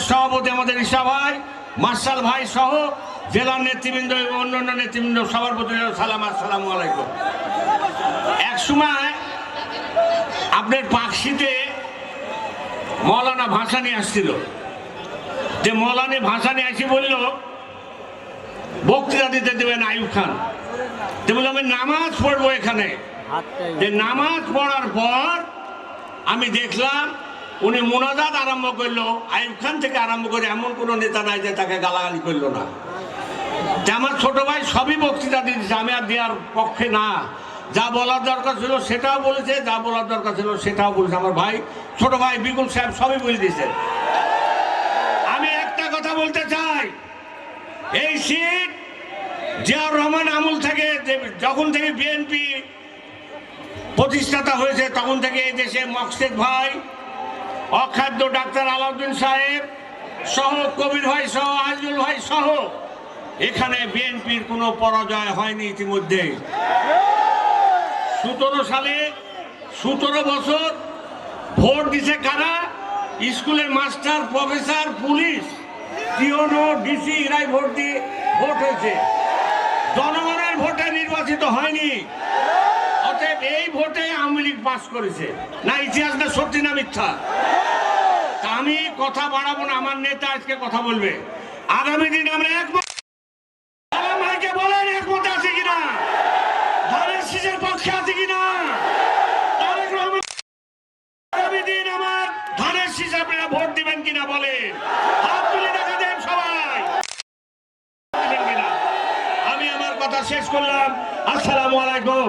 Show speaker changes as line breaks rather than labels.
সভাপতি আমাদের ঈশা ভাই, মার্শাল ভাই সহ জেলার নেতৃবৃন্দ এবং অন্যান্য নেতৃবৃন্দ সবার প্রতি সালাম, আসসালামু আলাইকুম। এক সময় আপনার পাকশিতে মৌলানা ভাসানী আসছিল, যে মৌলানা ভাসানী আসি বলল বক্তৃতা দিতে দেবেন আইয়ুব খান। তো বললো আমি নামাজ পড়বো এখানে। যে নামাজ পড়ার পর আমি দেখলাম উনি মোনাজাত আরম্ভ করলো, আইয়ুব খান থেকে আরম্ভ করে এমন কোনো নেতা নাই যে তাকে গালাগালি করলো না। যে আমার ছোট ভাই সবই বক্তৃতা দিয়েছে, আমি আর দেওয়ার পক্ষে না। যা বলার দরকার ছিল সেটাও বলেছে, যা বলার দরকার ছিল সেটাও বলেছে। আমার ভাই, ছোট ভাই বিপুল সাহেব সবই বলে দিয়েছে। আমি একটা কথা বলতে চাই, এই সিট জিয়াউর রহমান আমল থেকে, যখন থেকে বিএনপি প্রতিষ্ঠাতা হয়েছে তখন থেকে এই দেশে মকসেদ ভাই, অখাদ্য ডাক্তার আলাউদ্দিন সাহেব সহ, কবির ভাই সহ, আজিজুল ভাই সহ এখানে বিএনপির কোনো পরাজয় হয়নি ইতিমধ্যে। 17 সালে 17 বছর ভোট দিছে কারা? স্কুলের মাস্টার, প্রফেসর, পুলিশ, টিওনো, ডিসি, এরাই ভোট দিয়ে ভোট হয়েছে। জনগণের ভোটে নির্বাচিত হয়নি। অতএব এই ভোটে আওয়ামী লীগ পাস করেছে। না ইতিহাস না সত্যি না মিথ্যা? আমি কথা বাড়াবো না, আমার নেতা আজকে কথা বলবে। আগামী দিন আমরা একমত, ভাইকে বলেন একমত আছে কিনা, ধানের শীষের পক্ষে আছে কিনা। আগামী দিন আমার ধানের শীষ আপনারা ভোট দিবেন কিনা বলেন, হাত তুলে দেখা দেন সবাই। আমি আমার কথা শেষ করলাম। আসসালামু আলাইকুম।